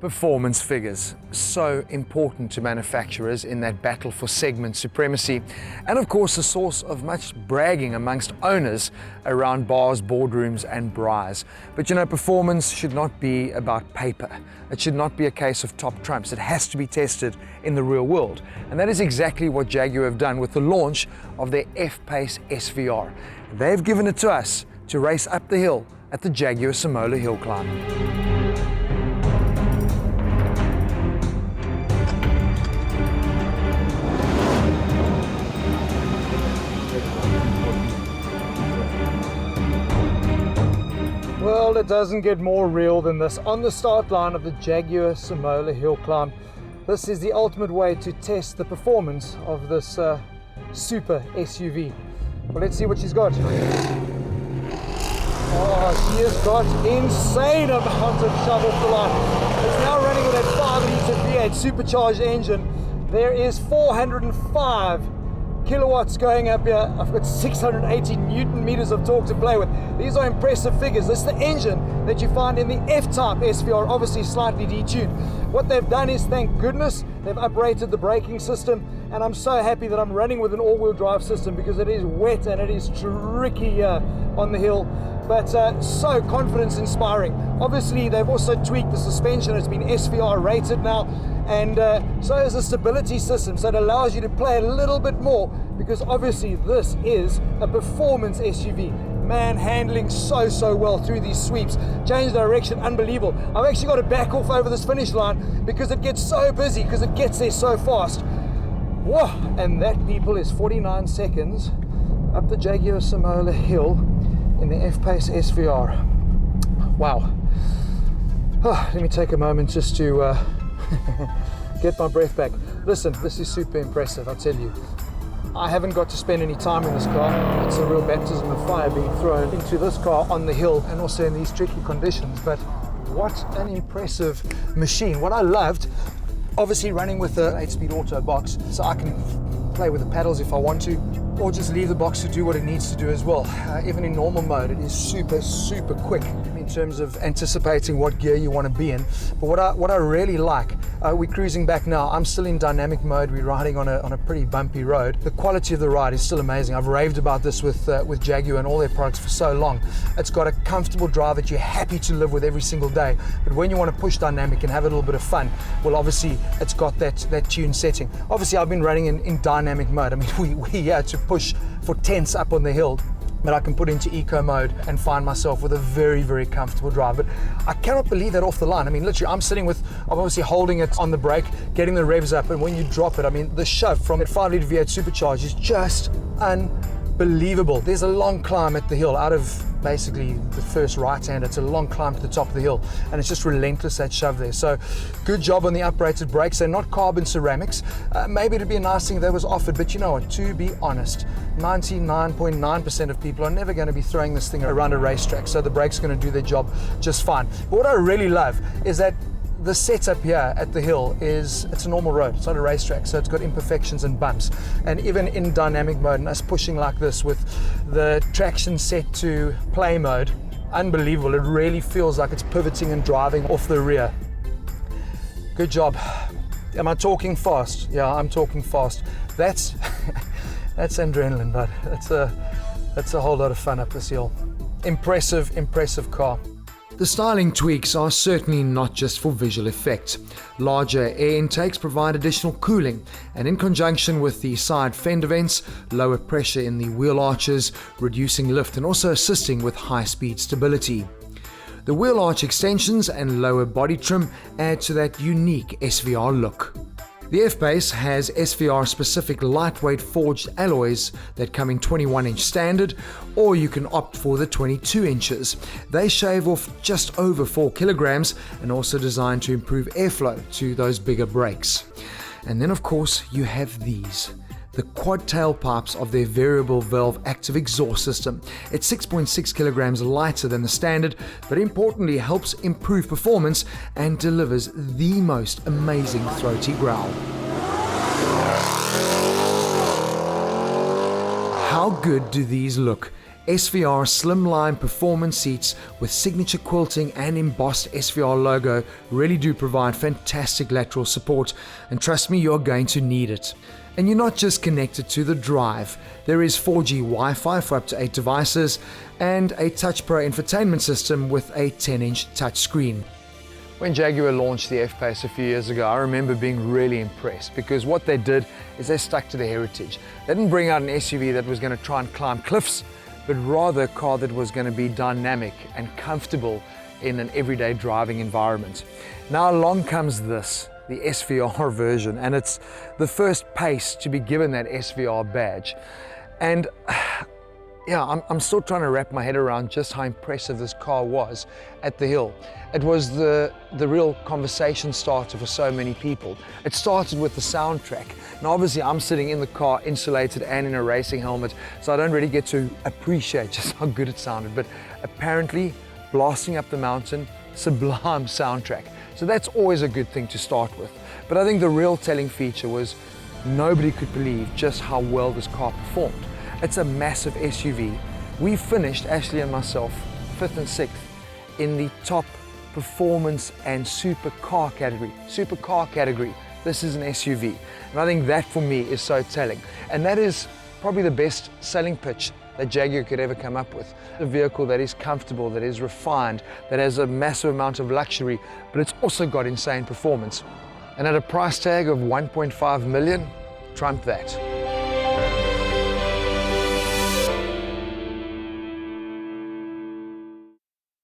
Performance figures, so important to manufacturers in that battle for segment supremacy, and of course a source of much bragging amongst owners around bars, boardrooms and bars. But you know, performance should not be about paper. It should not be a case of top trumps. It has to be tested in the real world. And that is exactly what Jaguar have done with the launch of their F-Pace SVR. They've given it to us to race up the hill at the Jaguar Simola Hillclimb. Well, it doesn't get more real than this. On the start line of the Jaguar Simola Hillclimb, this is the ultimate way to test the performance of this super SUV. Well, let's see what she's got. Oh, she has got insane amount of shove off the line. It's now running with that 5-litre V8 supercharged engine. There is 405 kilowatts going up here. I've got 680 Newton meters of torque to play with. These are impressive figures. This is the engine that you find in the F-Type SVR, obviously slightly detuned. What they've done is, thank goodness, they've uprated the braking system, and I'm so happy that I'm running with an all-wheel drive system because it is wet and it is tricky on the hill. But so confidence inspiring. Obviously they've also tweaked the suspension. It's been SVR rated now, and so is the stability system, so it allows you to play a little bit more, because obviously this is a performance SUV. Man, handling so well through these sweeps. Change direction, unbelievable. I've actually got to back off over this finish line because it gets so busy, because it gets there so fast. Whoa, and that, people, is 49 seconds up the Jaguar Simola Hill in the F-Pace SVR. Wow. Oh, let me take a moment just to get my breath back. Listen, this is super impressive, I tell you. I haven't got to spend any time in this car. It's a real baptism of fire being thrown into this car on the hill and also in these tricky conditions. But what an impressive machine. What I loved, obviously running with the 8-speed auto box, so I can play with the pedals if I want to, or just leave the box to do what it needs to do as well. Even in normal mode, it is super quick in terms of anticipating what gear you want to be in. But what I really like, we're cruising back now. I'm still in dynamic mode. We're riding on a pretty bumpy road. The quality of the ride is still amazing. I've raved about this with Jaguar and all their products for so long. It's got a comfortable drive that you're happy to live with every single day. But when you want to push dynamic and have a little bit of fun, well, obviously it's got that tune setting. Obviously I've been running in dynamic mode. I mean, we had to push for tenths up on the hill, but I can put into eco mode and find myself with a very comfortable drive. But I cannot believe that off the line. I mean, literally, I'm obviously holding it on the brake, getting the revs up, and when you drop it, I mean, the shove from that 5-litre V8 supercharged is just unbelievable. There's a long climb at the hill out of basically the first right hand. It's a long climb to the top of the hill, and it's just relentless, that shove there. So good job on the uprated brakes. They're not carbon ceramics. Maybe it'd be a nice thing if that was offered, but you know what, to be honest, 99.9% of people are never going to be throwing this thing around a racetrack, so the brake's going to do their job just fine. But what I really love is that the setup here at the hill it's a normal road. It's not a racetrack, so it's got imperfections and bumps. And even in dynamic mode, and us pushing like this with the traction set to play mode, unbelievable. It really feels like it's pivoting and driving off the rear. Good job. Am I talking fast? Yeah, I'm talking fast. That's that's adrenaline, but that's a whole lot of fun up this hill. Impressive car. The styling tweaks are certainly not just for visual effect. Larger air intakes provide additional cooling, and in conjunction with the side fender vents, lower pressure in the wheel arches, reducing lift and also assisting with high-speed stability. The wheel arch extensions and lower body trim add to that unique SVR look. The F-Pace has SVR-specific lightweight forged alloys that come in 21-inch standard, or you can opt for the 22 inches. They shave off just over 4 kilograms and also designed to improve airflow to those bigger brakes. And then of course you have these. The quad tailpipes of their variable valve active exhaust system. It's 6.6 kilograms lighter than the standard, but importantly helps improve performance and delivers the most amazing throaty growl. How good do these look? SVR slimline performance seats with signature quilting and embossed SVR logo really do provide fantastic lateral support, and trust me, you're going to need it. And you're not just connected to the drive. There is 4G Wi-Fi for up to 8 devices and a Touch Pro infotainment system with a 10-inch touchscreen. When Jaguar launched the F-Pace a few years ago, I remember being really impressed because what they did is they stuck to their heritage. They didn't bring out an SUV that was going to try and climb cliffs, but rather a car that was going to be dynamic and comfortable in an everyday driving environment. Now along comes this, the SVR version, and it's the first Pace to be given that SVR badge. And yeah, I'm still trying to wrap my head around just how impressive this car was at the hill. It was the real conversation starter for so many people. It started with the soundtrack. Now obviously I'm sitting in the car insulated and in a racing helmet, so I don't really get to appreciate just how good it sounded, but apparently blasting up the mountain, sublime soundtrack. So that's always a good thing to start with. But I think the real telling feature was nobody could believe just how well this car performed. It's a massive SUV. We finished, Ashley and myself, 5th and 6th in the top performance and supercar category. Supercar category. This is an SUV. And I think that for me is so telling. And that is probably the best selling pitch that Jaguar could ever come up with. A vehicle that is comfortable, that is refined, that has a massive amount of luxury, but it's also got insane performance. And at a price tag of 1.5 million, trump that.